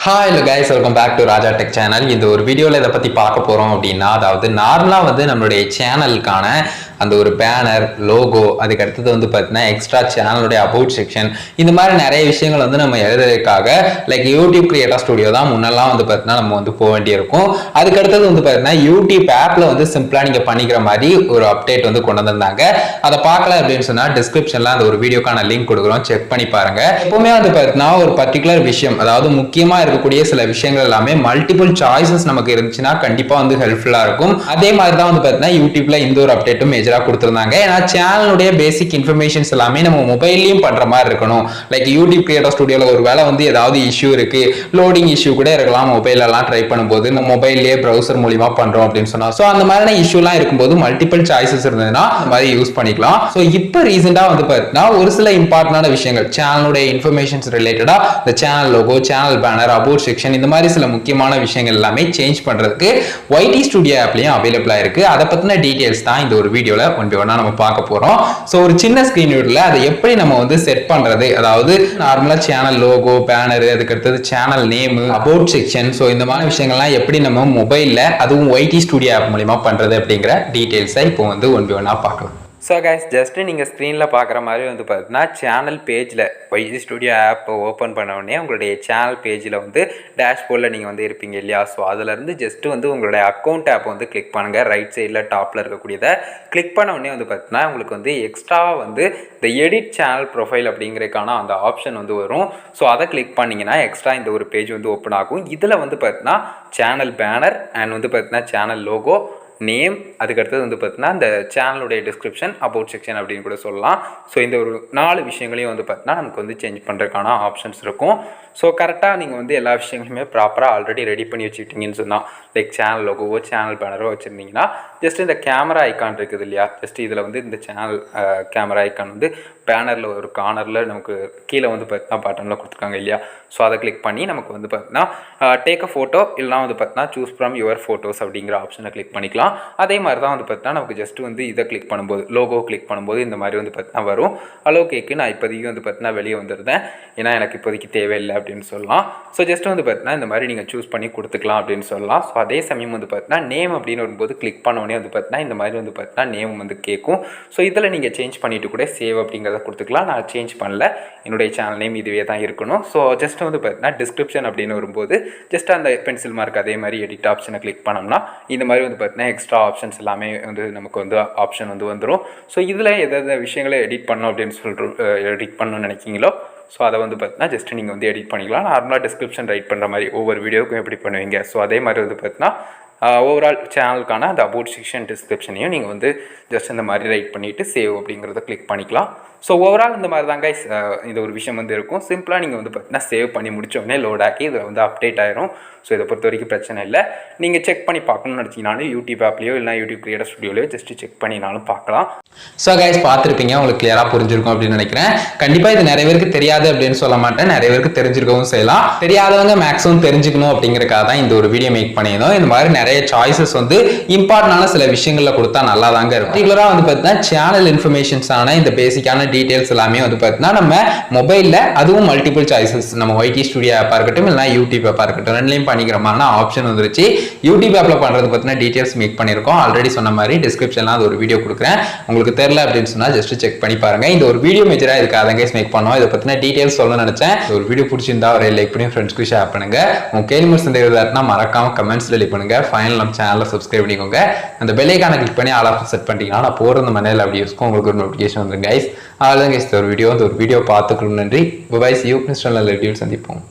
Hi hello guys, welcome back to Raja Tech Channel. இந்த ஒரு வீடியோல இத பத்தி பார்க்க போறோம் அப்படினா அதாவது நார்மலா நம்மளுடைய சேனலுக்கான அந்த ஒரு பேனர் லோகோ அதுக்கு அடுத்து பார்த்தீங்கன்னா எக்ஸ்ட்ரா சேனலுடைய அபவுட் செக்ஷன் இந்த மாதிரி நிறைய விஷயங்கள் நம்ம எழுதுறதுக்காக லைக் யூடியூப் கிரியேட்டர் ஸ்டுடியோ தான் முன்னெல்லாம் பார்த்தீங்கன்னா நம்ம போக வேண்டியிருக்கும். அதுக்கு அடுத்தது பார்த்தீங்கன்னா யூடியூப் ஆப்ல சிம்பிளா நீங்க பண்ணிக்கிற மாதிரி ஒரு அப்டேட் கொண்டு வந்திருந்தாங்க. அதை பார்க்கல அப்படின்னு சொன்னா டிஸ்கிரிப்ஷன்ல அந்த ஒரு வீடியோக்கான லிங்க் கொடுக்குறோம், செக் பண்ணி பாருங்க. எப்பவுமே பார்த்தீங்கன்னா ஒரு பர்டிகுலர் விஷயம் அதாவது முக்கியமா இருக்கக்கூடிய சில விஷயங்கள் எல்லாமே மல்டிபிள் சாய்ஸஸ் நமக்கு இருந்துச்சுன்னா கண்டிப்பா ஹெல்ப்ஃபுல்லா இருக்கும். அதே மாதிரி தான் பார்த்தீங்கன்னா யூடியூப்ல இந்த ஒரு அப்டேட்டும் மேஜரா கொடுத்திருந்தாங்க. ஏன்னா சேனலுடைய பேசிக் இன்ஃபர்மேஷன்ஸ் எல்லாமே நம்ம மொபைல்லயும் பண்ற மாதிரி இருக்கணும். லைக் யூடியூப் கிரியேட்டர் ஸ்டுடியோல ஒரு வேளை ஏதாவது இஷ்யூ இருக்கு, லோடிங் இஷ்யூ கூட இருக்கலாம், மொபைல் எல்லாம் ட்ரை பண்ணும்போது நம்ம மொபைல்லயே ப்ரௌசர் மூலமா பண்றோம் அப்படின்னு சொன்னா சோ அந்த மாதிரியான இஷ்யூ எல்லாம் இருக்கும்போது மல்டிபிள் சாய்ஸஸ் இருந்ததுன்னா அந்த மாதிரி யூஸ் பண்ணிக்கலாம். சோ இப்போ ரீசெண்டா பார்த்தீங்கன்னா ஒரு சில இம்பார்ட்டன்டான விஷயங்கள் சேனலுடைய இன்ஃபர்மேஷன்ஸ் ரிலேட்டடா இந்த channel logo, channel banner, about section இந்த மாதிரி சில முக்கியமான விஷயங்கள் எல்லாமே சேஞ்ச் பண்றதுக்கு YT ஸ்டுடியோ ஆப்லயும் அவைலபிளா இருக்கு. அதை பத்தின டீடைல்ஸ் தான் இந்த ஒரு வீடியோல ஒன்றா நம்ம பார்க்க போறோம். சோ ஒரு சின்ன ஸ்கிரீன் வியூல அதை எப்படி நம்ம செட் பண்றது, அதாவது நார்மலா சேனல் லோகோ, பேனர், அதுக்கு அடுத்தது channel name, about section, so இந்த மாதிரி விஷயங்கள்லாம் எப்படி நம்ம மொபைல்ல அதுவும் YT ஸ்டுடியோ ஆப் மூலமா பண்றது அப்படிங்கிற டீடைல்ஸை இப்போ ஒன்றா பார்க்கலாம். ஸோ கைஸ் ஜஸ்ட்டு நீங்கள் ஸ்க்ரீனில் பார்க்குற மாதிரி பார்த்தீங்கன்னா சேனல் பேஜில் YT ஸ்டுடியோ ஆப் ஓப்பன் பண்ண உடனே உங்களுடைய சேனல் பேஜில் டேஷ்போர்டில் நீங்கள் இருப்பீங்க இல்லையா. ஸோ அதிலேருந்து ஜஸ்ட்டு உங்களுடைய அக்கௌண்ட் ஆப் கிளிக் பண்ணுங்கள். ரைட் சைடில் டாப்பில் இருக்கக்கூடியதை கிளிக் பண்ண உடனே பார்த்தீங்கன்னா உங்களுக்கு எக்ஸ்ட்ராவாக இந்த எடிட் சேனல் ப்ரொஃபைல் அப்படிங்கிறதுக்கான அந்த ஆப்ஷன் வரும். ஸோ அதை கிளிக் பண்ணிங்கன்னா எக்ஸ்ட்ரா இந்த ஒரு பேஜ் ஓப்பன் ஆகும். இதில் பார்த்தீங்கன்னா சேனல் பேனர் அண்ட் பார்த்தீங்கன்னா சேனல் லோகோ, நேம், அதுக்கடுத்தது பார்த்தீங்கன்னா இந்த சேனலுடைய டிஸ்கிரிப்ஷன், அபவுட் செக்ஷன் அப்படின்னு கூட சொல்லலாம். ஸோ இந்த ஒரு 4 விஷயங்களையும் பார்த்தீங்கன்னா நமக்கு சேஞ்ச் பண்ணுறதுக்கான ஆப்ஷன்ஸ் இருக்கும். ஸோ கரெக்டாக நீங்கள் எல்லா விஷயங்களுமே ப்ராப்பராக ஆல்ரெடி ரெடி பண்ணி வச்சுக்கிட்டீங்கன்னு சொன்னால் லைக் சேனல் லோகோவோ சேனல் பேனரோ வச்சுருந்தீங்கன்னா ஜஸ்ட் இந்த கேமரா ஐக்கான் இருக்குது இல்லையா, ஜஸ்ட் இதில் இந்த சேனல் கேமரா ஐக்கான் பேனரில் ஒரு கார்னரில் நமக்கு கீழே பார்த்தீங்கன்னா பட்டனில் கொடுத்துருக்காங்க இல்லையா. ஸோ அதை கிளிக் பண்ணி நமக்கு பார்த்தீங்கன்னா டேக் அ ஃபோட்டோ இல்லைனா பார்த்தீங்கன்னா சூஸ் ஃப்ரம் யுவர் ஃபோட்டோஸ் அப்படிங்கிற ஆப்ஷனை கிளிக் பண்ணிக்கலாம். அதே மாதிரி தான் பார்த்தீங்கன்னா நமக்கு ஜஸ்ட் இதை கிளிக் பண்ணும்போது லோகோ கிளிக் பண்ணும்போது இந்த மாதிரி பார்த்தீங்கன்னா வரும். அலோ கேக்கு நான் இப்போதைக்கு பார்த்தீங்கன்னா வெளியே வந்துருந்தேன், ஏன்னா எனக்கு இப்போதைக்கு தேவையில்லை அப்படின்னு சொல்லலாம். ஸோ ஜஸ்ட் பார்த்தீங்கன்னா இந்த மாதிரி நீங்கள் சூஸ் பண்ணி கொடுத்துக்கலாம் அப்படின்னு சொல்லலாம். ஸோ அதே சமயம் பார்த்தீங்கன்னா நேம் அப்படின்னு வரும்போது கிளிக் பண்ணோடனே பார்த்தீங்கன்னா இந்த மாதிரி பார்த்தீங்கன்னா நேம் கேட்கும். ஸோ இதில் நீங்கள் சேஞ்ச் பண்ணிவிட்டு கூட சேவ் அப்படிங்கிறத கொடுத்துக்கலாம். நான் சேஞ்ச் பண்ணல, என்னுடைய சேனல் நேம் இதுவே தான் இருக்கணும். ஸோ ஜஸ்ட் பார்த்தீங்கன்னா டிஸ்கிரிப்ஷன் அப்படின்னு வரும்போது ஜஸ்ட் அந்த பென்சில் மார்க் அதே மாதிரி எடிட் ஆப்ஷனை கிளிக் பண்ணோம்னா இந்த மாதிரி பார்த்தீங்கன்னா எக்ஸ்ட்ரா ஆப்ஷன்ஸ் எல்லாமே நமக்கு ஆப்ஷன் வந்துடும். ஸோ இதில் எதாவது விஷயங்களை எடிட் பண்ணணும் அப்படின்னு எடிட் பண்ணணும்னு நினைக்கிங்களோ ஸோ அதை பார்த்தீங்கன்னா ஜஸ்ட் நீங்கள் எடிட் பண்ணிக்கலாம். நார்மலாக டிஸ்கிரிப்ஷன் ரைட் பண்ணுற மாதிரி ஒவ்வொரு வீடியோவுக்கும் எப்படி பண்ணுவீங்க. ஸோ அதே மாதிரி பார்த்தீங்கன்னா ஓவரால் சேனலுக்கான அந்த அபவுட் செக்ஷன் டிஸ்கிரிப்ஷனையும் நீங்கள் ஜஸ்ட் இந்த மாதிரி ரைட் பண்ணிவிட்டு சேவ் அப்படிங்கிறத கிளிக் பண்ணிக்கலாம். ஸோ ஓவரால் இந்த மாதிரி தான் கைஸ் இது ஒரு விஷயம் இருக்கும். சிம்பிளாக நீங்கள் பார்த்தீங்கன்னா சேவ் பண்ணி முடித்தோடனே லோட் ஆக்கி இதில் அப்டேட் ஆயிரும். ஸோ இதை பொறுத்த வரைக்கும் பிரச்சனை இல்லை. நீங்கள் செக் பண்ணி பார்க்கணும்னு நினச்சிங்கனாலும் யூடியூப் ஆப்லேயோ இல்லை யூடியூப் கிரியேட்டர் ஸ்டுடியோலையோ ஜஸ்ட் செக் பண்ணினாலும் பார்க்கலாம். ஸோ கைஸ் பார்த்துருப்பீங்க, உங்களுக்கு கிளியராக புரிஞ்சிருக்கும் அப்படின்னு நினைக்கிறேன். கண்டிப்பாக இது நிறைய பேருக்கு தெரியாது அப்படின்னு சொல்ல மாட்டேன், நிறைய பேருக்கு தெரிஞ்சிருக்கவும் செய்யலாம். தெரியாதவங்க மேக்ஸிமம் தெரிஞ்சுக்கணும் அப்படிங்கிறக்காக தான் இந்த ஒரு வீடியோ மேக் பண்ணியிருந்தோம். இந்த மாதிரி நிறைய சாய்ஸஸ் இம்பார்ட்டன்டான சில விஷயங்களில் கொடுத்தா நல்லா தாங்க இருக்கும். ரெகுலராக பார்த்தீங்கன்னா சேனல் இன்ஃபர்மேஷன்ஸான இந்த பேசிக்கான டீடைல்ஸ் எல்லாமே பார்த்தீங்கன்னா நம்ம மொபைலில் அதுவும் மல்டிபிள் சாய்ஸஸ் நம்ம YT ஸ்டுடியோ ஆப்பாக இருக்கட்டும் இல்லைனா யூடியூப் ஆப்பாக இருக்கட்டும் ரெண்டுலையும் பண்ணிக்கிற மாதிரி ஆப்ஷன் வந்துருச்சு. யூடியூப் ஆப்பில் பண்ணுறது பார்த்தீங்கன்னா டீடைல்ஸ் மேக் பண்ணியிருக்கோம். ஆல்ரெடி சொன்ன மாதிரி டிஸ்கிரிப்ஷன்லாம் அது ஒரு வீடியோ கொடுக்குறேன், உங்களுக்கு தெரியல அப்படின்னு சொன்னால் ஜஸ்ட் செக் பண்ணி பாருங்க. இந்த ஒரு வீடியோ மேஜராக இதுக்கு அதை மேக் பண்ணோம். இதை பற்றின டீடைல்ஸ் சொல்ல நினைச்சேன். ஒரு வீடியோ பிடிச்சிருந்தா ஒரு லைக் பண்ணி ஃப்ரெண்ட்ஸ்க்கு ஷேர் பண்ணுங்க. உங்க கேள்வி சந்தேகம்னா மறக்காம கமெண்ட்ஸ்ல லீவ் பண்ணுங்க. ஃபைனல் நம்ம சேனலை சப்ஸ்கிரைப் பண்ணிக்கோங்க. அந்த பெல் ஐகானை கிளிக் பண்ணி ஆல் ஆப்ஷன் செட் பண்ணிட்டீங்கன்னா நான் போகிற இந்த மனையில் வீடியோஸ்க்கும் உங்களுக்கு ஒரு நோட்டிஃபிகேஷன் வந்துடும் கைஸ். அவ்வளோதான் கைஸ், ஒரு வீடியோ பார்த்துக்கணும். நன்றி. பை. See you next நல்ல வீடியோ சந்திப்போம்.